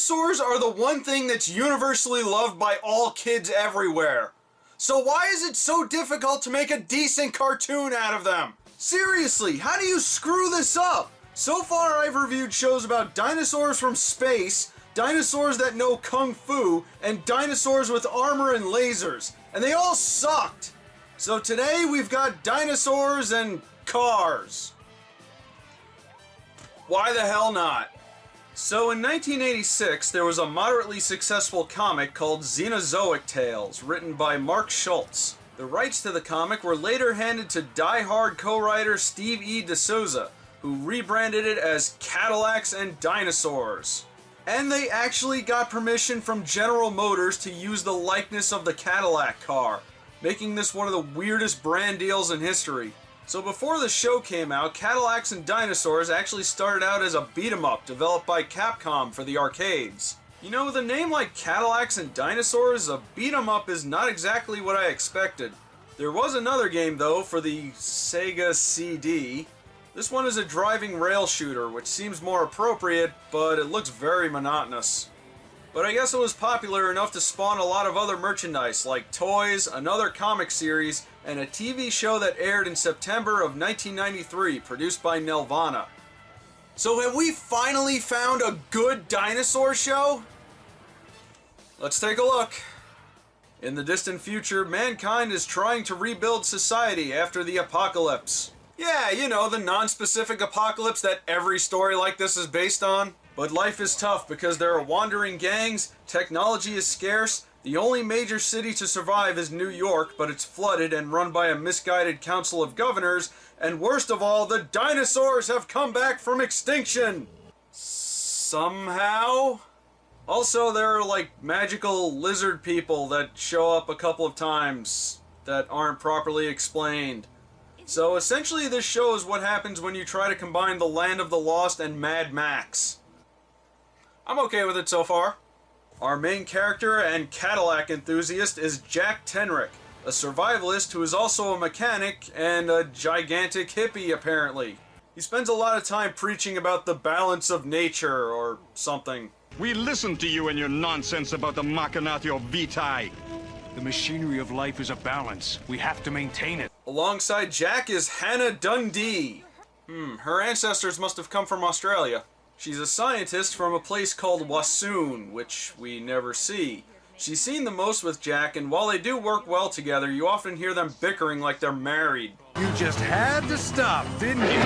Dinosaurs are the one thing that's universally loved by all kids everywhere. So why is it so difficult to make a decent cartoon out of them? Seriously, how do you screw this up? So far I've reviewed shows about dinosaurs from space, dinosaurs that know kung fu, and dinosaurs with armor and lasers, and they all sucked. So today we've got dinosaurs and cars. Why the hell not? So in 1986, there was a moderately successful comic called Xenozoic Tales, written by Mark Schultz. The rights to the comic were later handed to Die Hard co-writer Steve E. D'Souza, who rebranded it as Cadillacs and Dinosaurs. And they actually got permission from General Motors to use the likeness of the Cadillac car, making this one of the weirdest brand deals in history. So before the show came out, Cadillacs and Dinosaurs actually started out as a beat-em-up developed by Capcom for the arcades. You know, with a name like Cadillacs and Dinosaurs, a beat-em-up is not exactly what I expected. There was another game though for the Sega CD. This one is a driving rail shooter, which seems more appropriate, but it looks very monotonous. But I guess it was popular enough to spawn a lot of other merchandise, like toys, another comic series, and a TV show that aired in September of 1993, produced by Nelvana. So have we finally found a good dinosaur show? Let's take a look. In the distant future, mankind is trying to rebuild society after the apocalypse. Yeah, you know, the non-specific apocalypse that every story like this is based on. But life is tough because there are wandering gangs, technology is scarce, the only major city to survive is New York, but it's flooded and run by a misguided council of governors, and worst of all, the dinosaurs have come back from extinction! Somehow? Also, there are like magical lizard people that show up a couple of times that aren't properly explained. So essentially this show is what happens when you try to combine The Land of the Lost and Mad Max. I'm okay with it so far. Our main character and Cadillac enthusiast is Jack Tenrick, a survivalist who is also a mechanic and a gigantic hippie apparently. He spends a lot of time preaching about the balance of nature or something. We listened to you and your nonsense about the machinatio vitae. The machinery of life is a balance. We have to maintain it. Alongside Jack is Hannah Dundee. Her ancestors must have come from Australia. She's a scientist from a place called Wassoon, which we never see. She's seen the most with Jack, and while they do work well together, you often hear them bickering like they're married. You just had to stop, didn't you?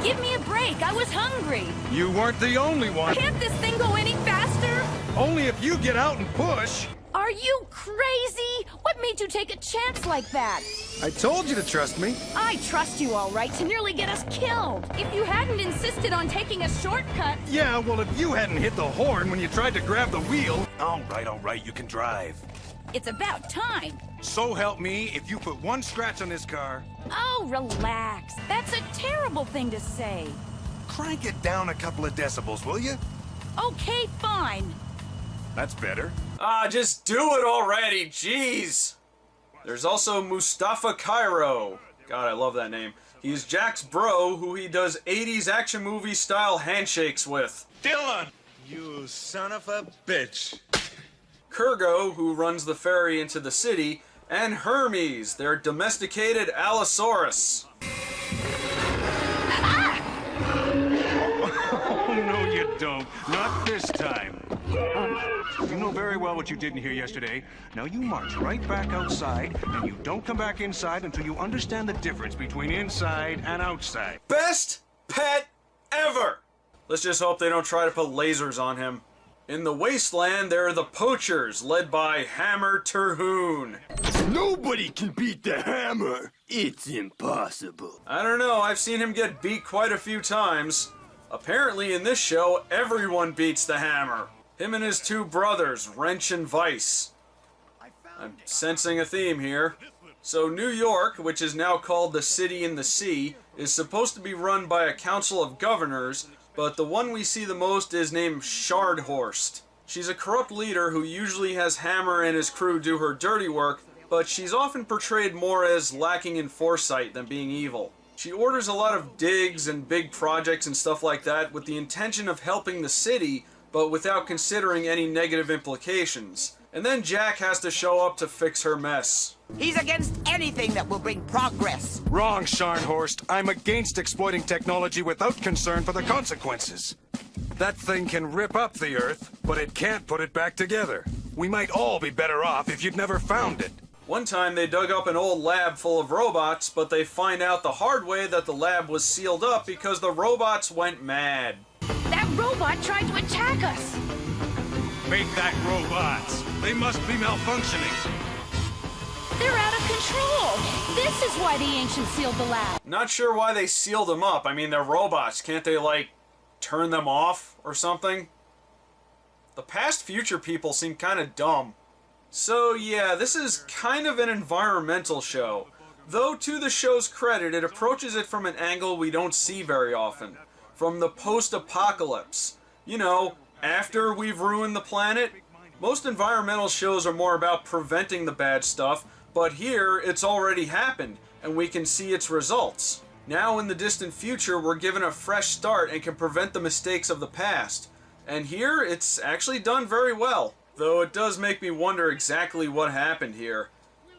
Give me a break, I was hungry. You weren't the only one. Can't this thing go any faster? Only if you get out and push. Are you crazy? What made you take a chance like that? I told you to trust me. I trust you all right to nearly get us killed. If you hadn't insisted on taking a shortcut... Yeah, well, if you hadn't hit the horn when you tried to grab the wheel... All right, you can drive. It's about time. So help me, if you put one scratch on this car... Oh, relax. That's a terrible thing to say. Crank it down a couple of decibels, will you? Okay, fine. That's better. Just do it already, jeez! There's also Mustafa Cairo. God, I love that name. He's Jack's bro, who he does 80s action movie style handshakes with. Dylan! You son of a bitch. Kurgo, who runs the ferry into the city, and Hermes, their domesticated Allosaurus. Oh, no, you don't. Not this time. You know very well what you did in here yesterday. Now you march right back outside, and you don't come back inside until you understand the difference between inside and outside. Best pet ever! Let's just hope they don't try to put lasers on him. In the wasteland, there are the poachers, led by Hammer Terhune. Nobody can beat the hammer. It's impossible. I don't know, I've seen him get beat quite a few times. Apparently in this show, everyone beats the hammer. Him and his two brothers, Wrench and Vice. I'm sensing a theme here. So New York, which is now called the City in the Sea, is supposed to be run by a council of governors, but the one we see the most is named Shardhorst. She's a corrupt leader who usually has Hammer and his crew do her dirty work, but she's often portrayed more as lacking in foresight than being evil. She orders a lot of digs and big projects and stuff like that with the intention of helping the city, but without considering any negative implications. And then Jack has to show up to fix her mess. He's against anything that will bring progress. Wrong, Scharnhorst. I'm against exploiting technology without concern for the consequences. That thing can rip up the Earth, but it can't put it back together. We might all be better off if you'd never found it. One time they dug up an old lab full of robots, but they find out the hard way that the lab was sealed up because the robots went mad. That robot tried to attack us. Make that robots. They must be malfunctioning. They're out of control. This is why the ancients sealed the lab. Not sure why they sealed them up. I mean, they're robots. Can't they, like, turn them off or something? The past future people seem kind of dumb. So yeah, this is kind of an environmental show. Though to the show's credit, it approaches it from an angle we don't see very often. From the post-apocalypse. You know, after we've ruined the planet. Most environmental shows are more about preventing the bad stuff, but here it's already happened, and we can see its results. Now in the distant future, we're given a fresh start and can prevent the mistakes of the past. And here, it's actually done very well. Though it does make me wonder exactly what happened here.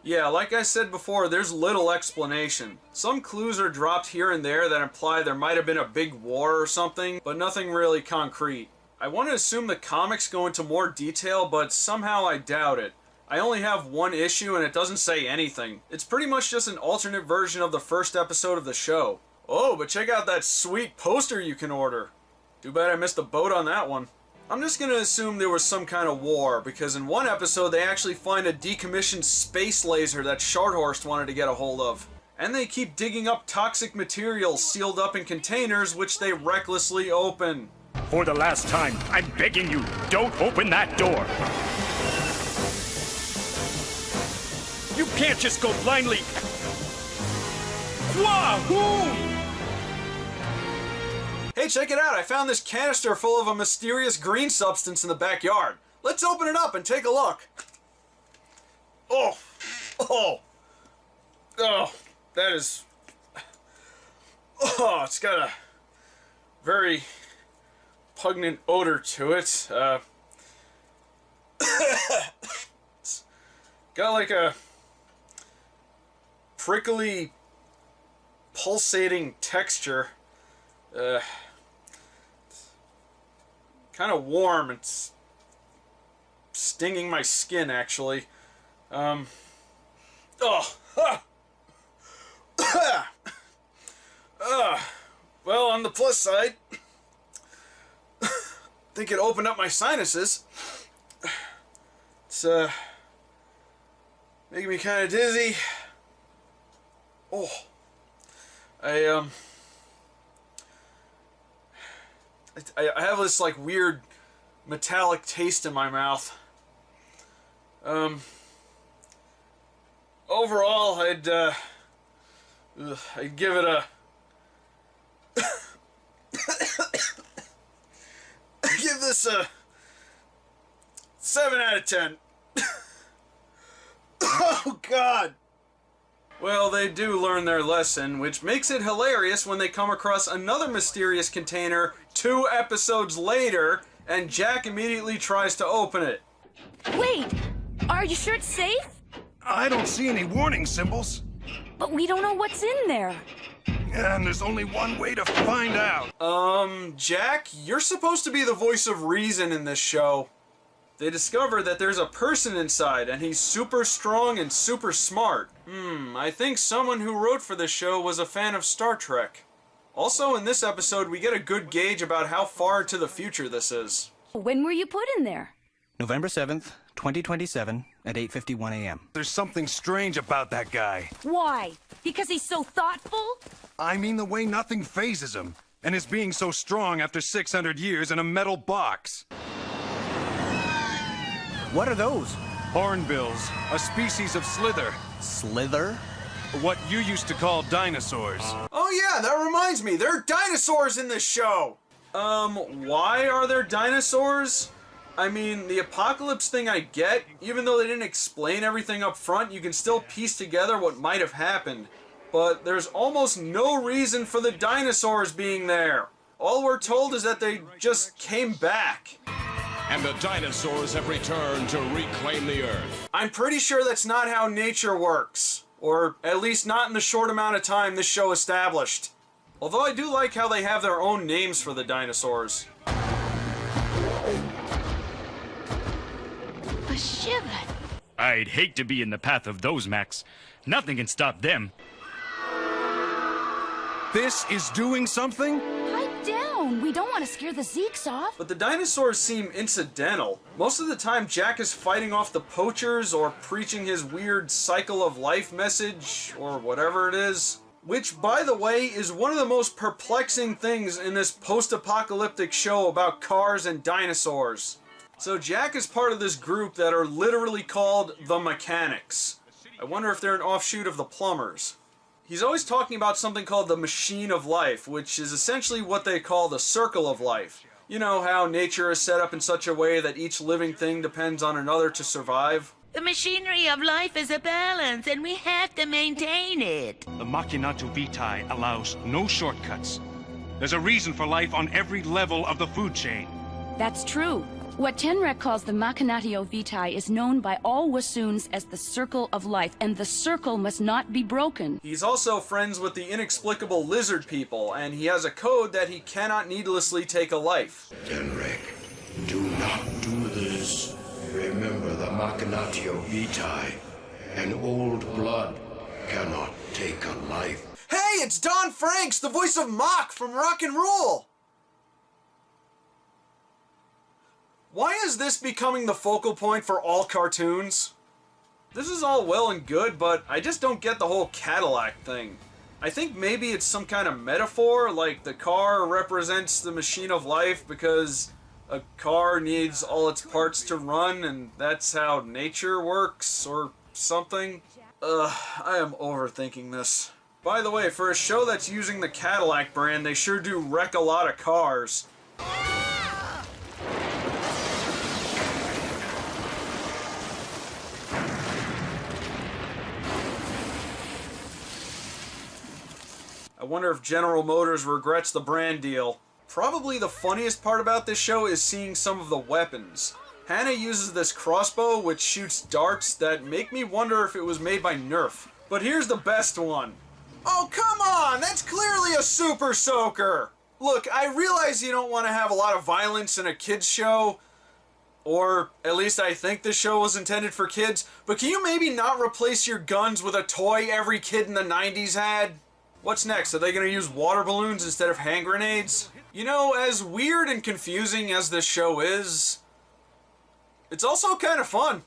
Yeah, like I said before, there's little explanation. Some clues are dropped here and there that imply there might have been a big war or something, but nothing really concrete. I want to assume the comics go into more detail, but somehow I doubt it. I only have one issue and it doesn't say anything. It's pretty much just an alternate version of the first episode of the show. Oh, but check out that sweet poster you can order. Too bad I missed the boat on that one. I'm just gonna assume there was some kind of war, because in one episode they actually find a decommissioned space laser that Scharnhorst wanted to get a hold of. And they keep digging up toxic materials sealed up in containers which they recklessly open. For the last time, I'm begging you, don't open that door. You can't just go blindly. Wahoo! Hey, check it out! I found this canister full of a mysterious green substance in the backyard. Let's open it up and take a look. Oh! Oh! Oh! That is... Oh, it's got a very pungent odor to it. It's got like a prickly, pulsating texture. Kind of warm. It's stinging my skin, actually. Oh. Well, on the plus side, I think it opened up my sinuses. It's, making me kind of dizzy. Oh. I have this, like, weird metallic taste in my mouth. Overall, I'd give it a... I'd give this a 7 out of 10. Oh, God! Well, they do learn their lesson, which makes it hilarious when they come across another mysterious container 2 episodes later, and Jack immediately tries to open it. Wait, are you sure it's safe? I don't see any warning symbols. But we don't know what's in there. And there's only one way to find out. Jack, you're supposed to be the voice of reason in this show. They discover that there's a person inside, and he's super strong and super smart. I think someone who wrote for this show was a fan of Star Trek. Also, in this episode, we get a good gauge about how far into the future this is. When were you put in there? November 7th, 2027 at 8:51 a.m. There's something strange about that guy. Why? Because he's so thoughtful? I mean the way nothing phases him, and his being so strong after 600 years in a metal box. What are those? Hornbills, a species of slither. Slither? What you used to call dinosaurs. Oh yeah, that reminds me, there are dinosaurs in this show! Why are there dinosaurs? I mean, the apocalypse thing I get. Even though they didn't explain everything up front, you can still piece together what might have happened. but there's almost no reason for the dinosaurs being there. All we're told is that they just came back. And the dinosaurs have returned to reclaim the Earth. I'm pretty sure that's not how nature works. Or at least not in the short amount of time this show established. Although I do like how they have their own names for the dinosaurs. A shiver. I'd hate to be in the path of those Max. Nothing can stop them. This is doing something? Pipe down. We don't want to scare the Zeeks off. But the dinosaurs seem incidental. Most of the time Jack is fighting off the poachers or preaching his weird cycle of life message, or whatever it is. Which, by the way, is one of the most perplexing things in this post-apocalyptic show about cars and dinosaurs. So Jack is part of this group that are literally called the Mechanics. I wonder if they're an offshoot of the Plumbers. He's always talking about something called the Machine of Life, which is essentially what they call the Circle of Life. You know how nature is set up in such a way that each living thing depends on another to survive? The machinery of life is a balance, and we have to maintain it. The Machinato Vitae allows no shortcuts. There's a reason for life on every level of the food chain. That's true. What Tenrek calls the Machinatio Vitae is known by all Wassoons as the Circle of Life, and the circle must not be broken. He's also friends with the inexplicable lizard people, and he has a code that he cannot needlessly take a life. Tenrek, do not do this. Remember the Machinatio Vitae. An old blood cannot take a life. Hey, it's Don Franks, the voice of Mach from Rock and Roll! Why is this becoming the focal point for all cartoons? This is all well and good, but I just don't get the whole Cadillac thing. I think maybe it's some kind of metaphor, like the car represents the machine of life because a car needs all its parts to run, and that's how nature works, or something. I am overthinking this. By the way, for a show that's using the Cadillac brand, they sure do wreck a lot of cars. I wonder if General Motors regrets the brand deal. Probably the funniest part about this show is seeing some of the weapons. Hannah uses this crossbow which shoots darts that make me wonder if it was made by Nerf. But here's the best one. Oh, come on! That's clearly a super soaker! Look, I realize you don't want to have a lot of violence in a kids show, or at least I think this show was intended for kids, but can you maybe not replace your guns with a toy every kid in the 90s had? What's next? Are they going to use water balloons instead of hand grenades? You know, as weird and confusing as this show is, it's also kind of fun.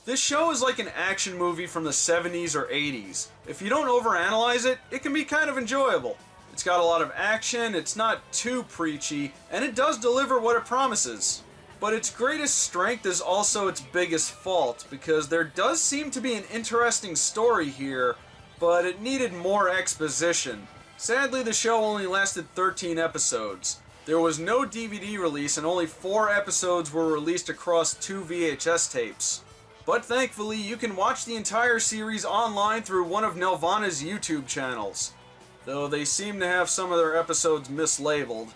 This show is like an action movie from the 70s or 80s. If you don't overanalyze it, it can be kind of enjoyable. It's got a lot of action, it's not too preachy, and it does deliver what it promises. But its greatest strength is also its biggest fault, because there does seem to be an interesting story here, but it needed more exposition. Sadly, the show only lasted 13 episodes. There was no DVD release and only 4 episodes were released across 2 VHS tapes. But thankfully, you can watch the entire series online through one of Nelvana's YouTube channels, though they seem to have some of their episodes mislabeled.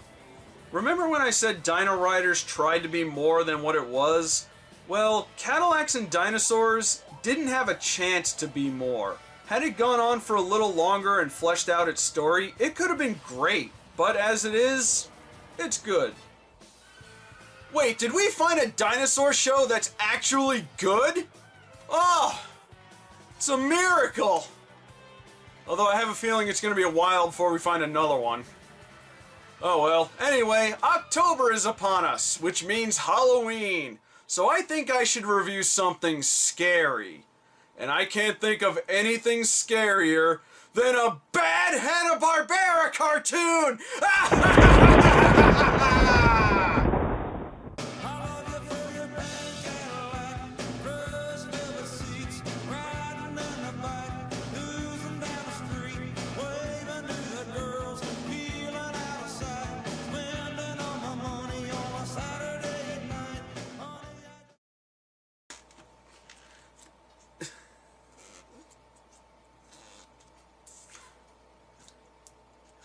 Remember when I said Dino Riders tried to be more than what it was? Well, Cadillacs and Dinosaurs didn't have a chance to be more. Had it gone on for a little longer and fleshed out its story, it could have been great, but as it is, it's good. Wait, did we find a dinosaur show that's actually good? Oh, it's a miracle! Although I have a feeling it's going to be a while before we find another one. Oh well. Anyway, October is upon us, which means Halloween. So I think I should review something scary. And I can't think of anything scarier than a bad Hanna-Barbera cartoon!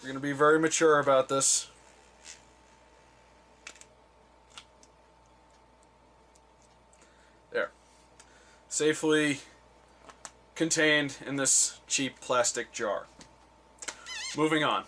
We're going to be very mature about this. There. Safely contained in this cheap plastic jar. Moving on.